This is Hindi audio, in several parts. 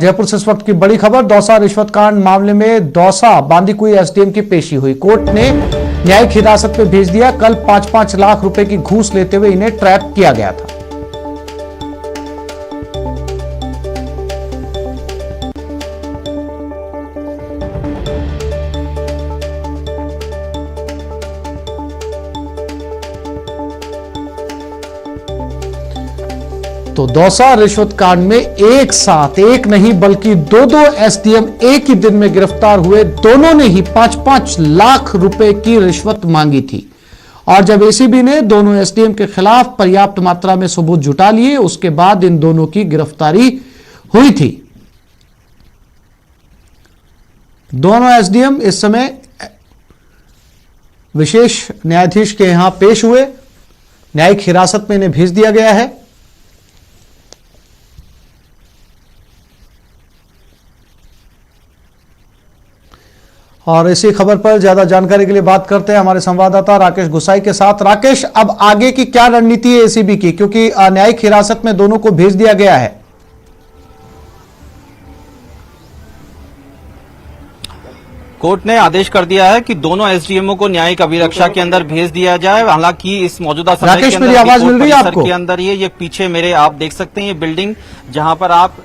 जयपुर से इस वक्त की बड़ी खबर। दौसा रिश्वत कांड मामले में दौसा बांदीकुई एसडीएम की पेशी हुई। कोर्ट ने न्यायिक हिरासत में भेज दिया। कल 5-5 लाख रुपए की घूस लेते हुए इन्हें ट्रैप किया गया था। तो दौसा रिश्वत कांड में एक साथ एक नहीं बल्कि दो एसडीएम एक ही दिन में गिरफ्तार हुए। दोनों ने ही 5-5 लाख रुपए की रिश्वत मांगी थी और जब एसीबी ने दोनों एसडीएम के खिलाफ पर्याप्त मात्रा में सबूत जुटा लिए, उसके बाद इन दोनों की गिरफ्तारी हुई थी। दोनों एसडीएम इस समय विशेष न्यायाधीश के यहां पेश हुए। न्यायिक हिरासत में इन्हें भेज दिया गया है। और इसी खबर पर ज्यादा जानकारी के लिए बात करते हैं हमारे संवाददाता राकेश गुसाई के साथ। राकेश, अब आगे की क्या रणनीति है एसीबी की, क्योंकि न्यायिक हिरासत में दोनों को भेज दिया गया है? कोर्ट ने आदेश कर दिया है कि दोनों एसडीएमओ को न्यायिक अभिरक्षा के अंदर भेज दिया जाए। हालांकि इस मौजूदा समय राकेश, मेरी आवाज मिल रही है आपको? के अंदर ये पीछे मेरे आप देख सकते हैं ये बिल्डिंग जहां पर आप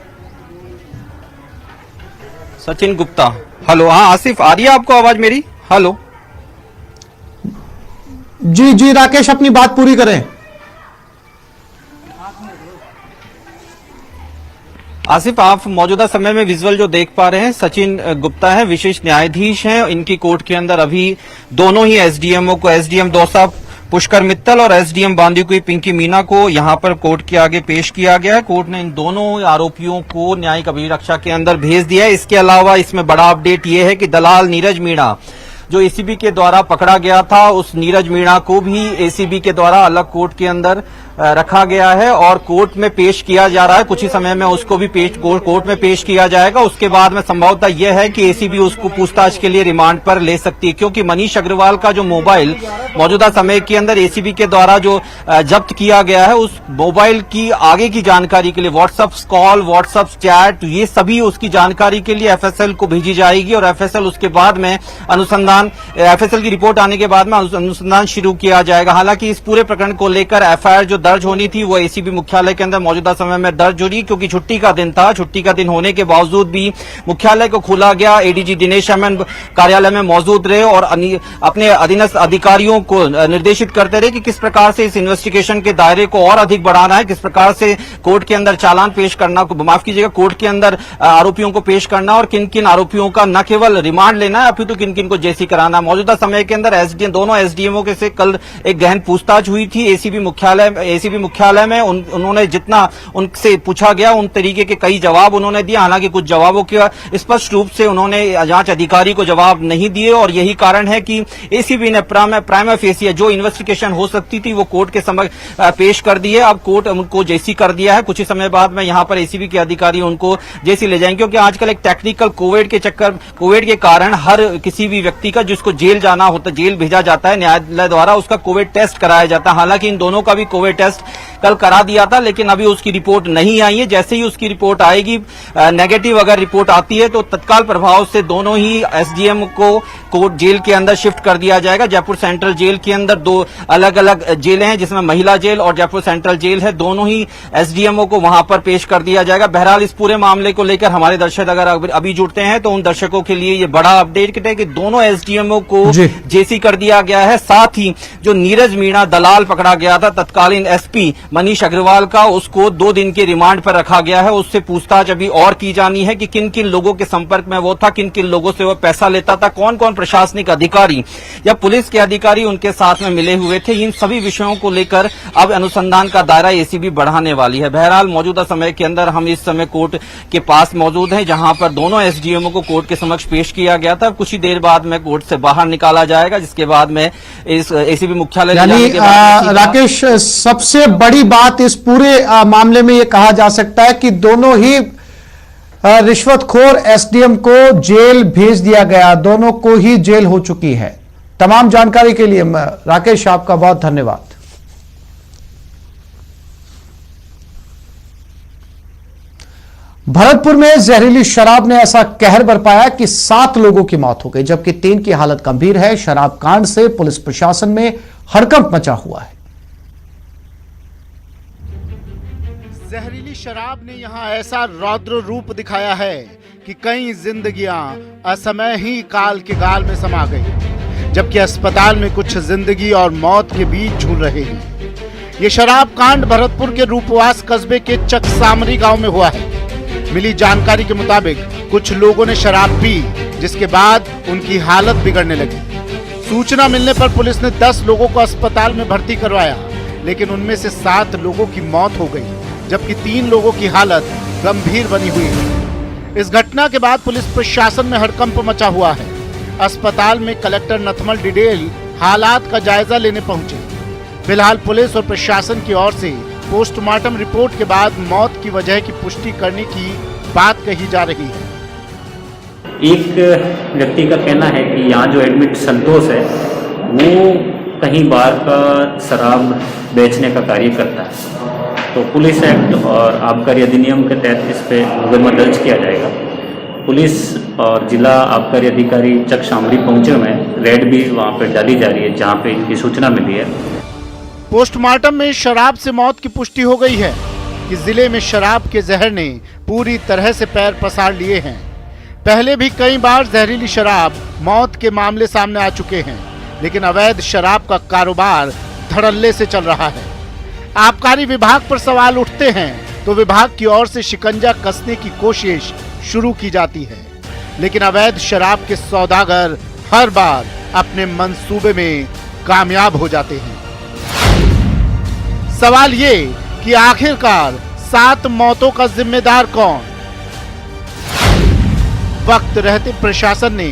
सचिन गुप्ता। हेलो, हाँ आसिफ, आ रही है आपको आवाज मेरी? हेलो जी जी राकेश, अपनी बात पूरी करें। आसिफ, आप मौजूदा समय में विजुअल जो देख पा रहे हैं, सचिन गुप्ता है, विशेष न्यायाधीश हैं। इनकी कोर्ट के अंदर अभी दोनों ही एसडीएमओ को, एसडीएम दौसा पुष्कर मित्तल और एसडीएम बांदीकुई पिंकी मीना को यहां पर कोर्ट के आगे पेश किया गया है। कोर्ट ने इन दोनों आरोपियों को न्यायिक अभिरक्षा के अंदर भेज दिया है। इसके अलावा इसमें बड़ा अपडेट यह है कि दलाल नीरज मीणा जो एसीबी के द्वारा पकड़ा गया था, उस नीरज मीणा को भी एसीबी के द्वारा अलग कोर्ट के अंदर रखा गया है और कोर्ट में पेश किया जा रहा है। कुछ ही समय में उसको भी कोर्ट में पेश किया जाएगा। उसके बाद में संभवतः यह है कि एसीबी उसको पूछताछ के लिए रिमांड पर ले सकती है, क्योंकि मनीष अग्रवाल का जो मोबाइल मौजूदा समय के अंदर एसीबी के द्वारा जो जब्त किया गया है, उस मोबाइल की आगे की जानकारी के लिए व्हाट्सएप कॉल, व्हाट्सएप चैट, ये सभी उसकी जानकारी के लिए एफएसएल को भेजी जाएगी और एफएसएल उसके बाद में एफएसएल की रिपोर्ट आने के बाद में अनुसंधान शुरू किया जाएगा। हालांकि इस पूरे प्रकरण को लेकर एफआईआर जो दर्ज होनी थी वो एसीबी मुख्यालय के अंदर मौजूदा समय में दर्ज हो रही, क्योंकि छुट्टी का दिन था। छुट्टी का दिन होने के बावजूद भी मुख्यालय को खोला गया। एडीजी दिनेश एमएन कार्यालय में मौजूद रहे और अपने अधीनस्थ अधिकारियों को निर्देशित करते रहे कि किस प्रकार से इस इन्वेस्टिगेशन के दायरे को और अधिक बढ़ाना है, किस प्रकार से कोर्ट के अंदर चालान पेश करना, माफ कीजिएगा, कोर्ट के अंदर आरोपियों को पेश करना और किन किन आरोपियों का न केवल रिमांड लेना है अपितु किन किन को जेसी कराना। मौजूदा समय के अंदर एसडीएम दोनों एसडीएमओ के से कल एक गहन पूछताछ हुई थी एसीबी मुख्यालय में। उन्होंने जितना उनसे पूछा गया उन तरीके के कई जवाब उन्होंने दिया। हालांकि कुछ जवाबों के स्पष्ट रूप से उन्होंने जांच अधिकारी को जवाब नहीं दिए और यही कारण है कि एसीबी ने प्राइमा फेसी जो इन्वेस्टिगेशन हो सकती थी वो कोर्ट के समक्ष पेश कर दी है। अब कोर्ट उनको जेसी कर दिया है। कुछ ही समय बाद में यहां पर एसीबी के अधिकारी उनको जेसी ले जाएंगे, क्योंकि आजकल एक टेक्निकल कोविड के कारण हर किसी भी व्यक्ति का जिसको जेल जाना होता, जेल भेजा जाता है न्यायालय द्वारा, उसका कोविड टेस्ट कराया जाता है। हालांकि इन दोनों का भी कोविड टेस्ट कल करा दिया था, लेकिन अभी उसकी रिपोर्ट नहीं आई है। जैसे ही उसकी रिपोर्ट आएगी, नेगेटिव अगर रिपोर्ट आती है तो तत्काल प्रभाव से दोनों ही एसडीएम को कोर्ट जेल के अंदर शिफ्ट कर दिया जाएगा। जयपुर सेंट्रल जेल के अंदर दो अलग अलग जेलें हैं, जिसमें महिला जेल और जयपुर सेंट्रल जेल है। दोनों ही एसडीएमओ को वहां पर पेश कर दिया जाएगा। बहरहाल इस पूरे मामले को लेकर हमारे दर्शक अगर अभी जुड़ते हैं तो उन दर्शकों के लिए ये बड़ा अपडेट है कि दोनों एसडीएमओ को जेसी कर दिया गया है। साथ ही जो नीरज मीणा दलाल पकड़ा गया था तत्कालीन एसपी मनीष अग्रवाल का, उसको 2 दिन के रिमांड पर रखा गया है। उससे पूछताछ अभी और की जानी है कि किन किन लोगों के संपर्क में वो था, किन किन लोगों से वो पैसा लेता था, कौन कौन प्रशासनिक अधिकारी या पुलिस के अधिकारी उनके साथ में मिले हुए थे। इन सभी विषयों को लेकर अब अनुसंधान का दायरा एसीबी बढ़ाने वाली है। बहरहाल मौजूदा समय के अंदर हम इस समय कोर्ट के पास मौजूद हैं, जहां पर दोनों एसडीएमओ को कोर्ट के समक्ष पेश किया गया था। कुछ ही देर बाद में कोर्ट से बाहर निकाला जाएगा, जिसके बाद में इस एसीबी मुख्यालय राकेश, सबसे बड़ी बात इस पूरे मामले में यह कहा जा सकता है कि दोनों ही रिश्वतखोर एसडीएम को जेल भेज दिया गया, दोनों को ही जेल हो चुकी है। तमाम जानकारी के लिए राकेश आपका बहुत धन्यवाद। भरतपुर में जहरीली शराब ने ऐसा कहर बरपाया कि 7 लोगों की मौत हो गई, जबकि 3 की हालत गंभीर है। शराब कांड से पुलिस प्रशासन में हड़कंप मचा हुआ है। जहरीली शराब ने यहां ऐसा रौद्र रूप दिखाया है कि कई जिंदगियां असमय ही काल के गाल में समा गई, जबकि अस्पताल में कुछ जिंदगी और मौत के बीच झूल रहे हैं। ये शराब कांड भरतपुर के रूपवास कस्बे के चकसामरी गांव में हुआ है। मिली जानकारी के मुताबिक कुछ लोगों ने शराब पी, जिसके बाद उनकी हालत बिगड़ने लगी। सूचना मिलने पर पुलिस ने 10 लोगों को अस्पताल में भर्ती करवाया, लेकिन उनमें से 7 लोगों की मौत हो गई, जबकि 3 लोगों की हालत गंभीर बनी हुई है। इस घटना के बाद पुलिस प्रशासन में हड़कंप मचा हुआ है। अस्पताल में कलेक्टर नथमल डिडेल हालात का जायजा लेने पहुंचे। फिलहाल पुलिस और प्रशासन की ओर से पोस्टमार्टम रिपोर्ट के बाद मौत की वजह की पुष्टि करने की बात कही जा रही है। एक व्यक्ति का कहना है कि यहाँ जो एडमिट संतोष है वो कहीं बार का शराब बेचने का कार्य करता है, तो पुलिस एक्ट और आबकारी अधिनियम के तहत इस पे मुकदमा दर्ज किया जाएगा। पुलिस और जिला आबकारी अधिकारी चकसामरी पहुंचे हुए हैं। रेड भी वहाँ पर डाली जा रही है जहाँ पे इनकी सूचना मिली है। पोस्टमार्टम में शराब से मौत की पुष्टि हो गई है कि जिले में शराब के जहर ने पूरी तरह से पैर पसार लिए हैं। पहले भी कई बार जहरीली शराब मौत के मामले सामने आ चुके हैं, लेकिन अवैध शराब का कारोबार धड़ल्ले से चल रहा है। आबकारी विभाग पर सवाल उठते हैं तो विभाग की ओर से शिकंजा कसने की कोशिश शुरू की जाती है, लेकिन अवैध शराब के सौदागर हर बार अपने मंसूबे में कामयाब हो जाते हैं। सवाल ये कि आखिरकार 7 मौतों का जिम्मेदार कौन? वक्त रहते प्रशासन ने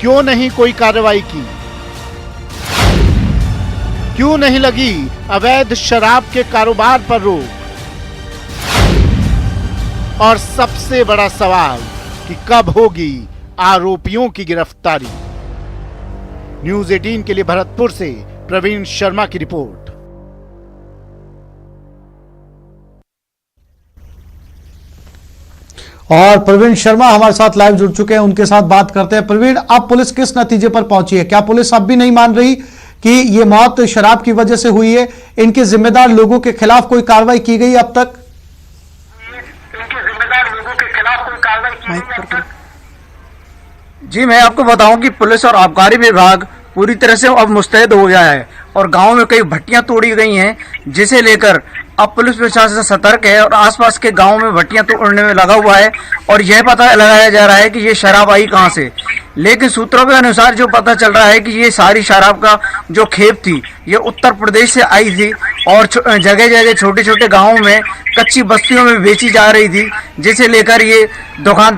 क्यों नहीं कोई कार्रवाई की? क्यों नहीं लगी अवैध शराब के कारोबार पर रोक? और सबसे बड़ा सवाल कि कब होगी आरोपियों की गिरफ्तारी? न्यूज़ 18 के लिए भरतपुर से प्रवीण शर्मा की रिपोर्ट। और प्रवीण शर्मा हमारे साथ लाइव जुड़ चुके हैं, उनके साथ बात करते हैं। प्रवीण, अब पुलिस किस नतीजे पर पहुंची है? क्या पुलिस अब भी नहीं मान रही कि ये मौत शराब की वजह से हुई है? इनके जिम्मेदार लोगों के खिलाफ कोई कार्रवाई की गई अब तक? जी, मैं आपको बताऊं कि पुलिस और आबकारी विभाग पूरी तरह से अब मुस्तैद हो गया है और गांव में कई भट्टियां तोड़ी गई हैं, जिसे लेकर अब पुलिस प्रशासन सतर्क है और आसपास के गांव में भट्टियां तोड़ने में लगा हुआ है और यह पता लगाया जा रहा है कि ये शराब आई कहां से। लेकिन सूत्रों के अनुसार जो पता चल रहा है कि ये सारी शराब का जो खेप थी ये उत्तर प्रदेश से आई थी और जगह जगह छोटे छोटे गाँवों में कच्ची बस्तियों में बेची जा रही थी, जिसे लेकर ये दुकान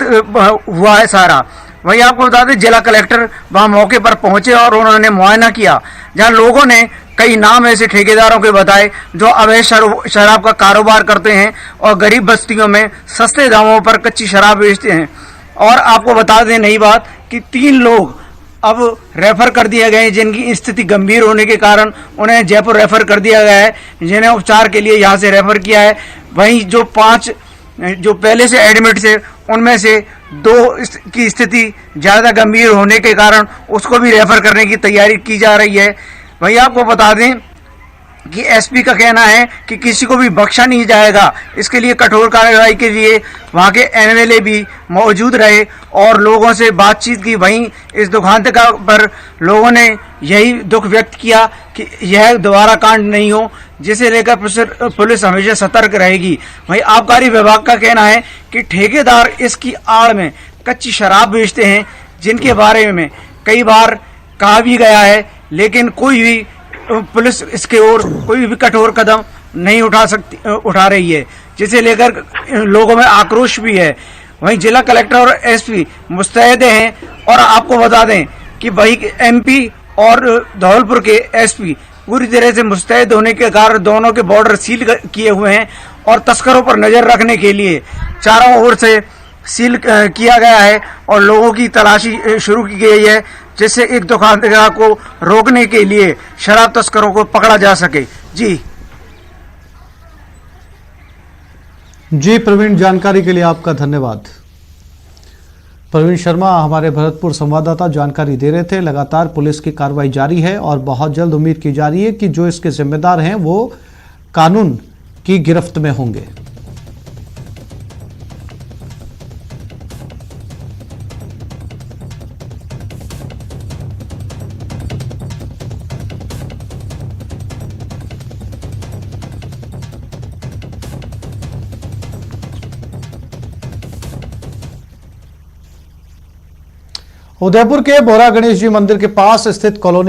हुआ है सारा। वही आपको बता दें, जिला कलेक्टर वहां मौके पर पहुंचे और उन्होंने मुआयना किया, जहां लोगों ने कई नाम ऐसे ठेकेदारों के बताए जो अवैध शराब का कारोबार करते हैं और गरीब बस्तियों में सस्ते दामों पर कच्ची शराब बेचते हैं। और आपको बता दें नई बात कि 3 लोग अब रेफर कर दिए गए हैं, जिनकी स्थिति गंभीर होने के कारण उन्हें जयपुर रेफर कर दिया गया है, जिन्हें उपचार के लिए यहाँ से रेफर किया है। वहीं जो 5 जो पहले से एडमिट थे उनमें से 2 की स्थिति ज्यादा गंभीर होने के कारण उसको भी रेफर करने की तैयारी की जा रही है। वहीं आपको बता दें कि एसपी का कहना है कि किसी को भी बख्शा नहीं जाएगा। इसके लिए कठोर कार्रवाई के लिए वहां के एमएलए भी मौजूद रहे और लोगों से बातचीत की। वहीं इस दुखांत पर लोगों ने यही दुख व्यक्त किया कि यह दोबारा कांड नहीं हो, जिसे लेकर पुलिस हमेशा सतर्क रहेगी। वहीं आबकारी विभाग का कहना है कि ठेकेदार इसकी आड़ में कच्ची शराब बेचते हैं, जिनके बारे में कई बार कहा भी गया है, लेकिन कोई भी पुलिस इसके ओर कोई भी कठोर कदम नहीं उठा रही है, जिसे लेकर लोगों में आक्रोश भी है। वहीं जिला कलेक्टर और एसपी मुस्तैद हैं और आपको बता दें कि वही एमपी और धौलपुर के एसपी पूरी तरह से मुस्तैद होने के कारण दोनों के बॉर्डर सील किए हुए हैं और तस्करों पर नजर रखने के लिए चारों ओर से सील किया गया है और लोगों की तलाशी शुरू की गई है, जिससे एक दुकानदार को रोकने के लिए शराब तस्करों को पकड़ा जा सके। जी जी प्रवीण, जानकारी के लिए आपका धन्यवाद। प्रवीण शर्मा हमारे भरतपुर संवाददाता जानकारी दे रहे थे। लगातार पुलिस की कार्रवाई जारी है और बहुत जल्द उम्मीद की जा रही है कि जो इसके जिम्मेदार हैं वो कानून की गिरफ्त में होंगे। उदयपुर के बोरा गणेश जी मंदिर के पास स्थित कॉलोनी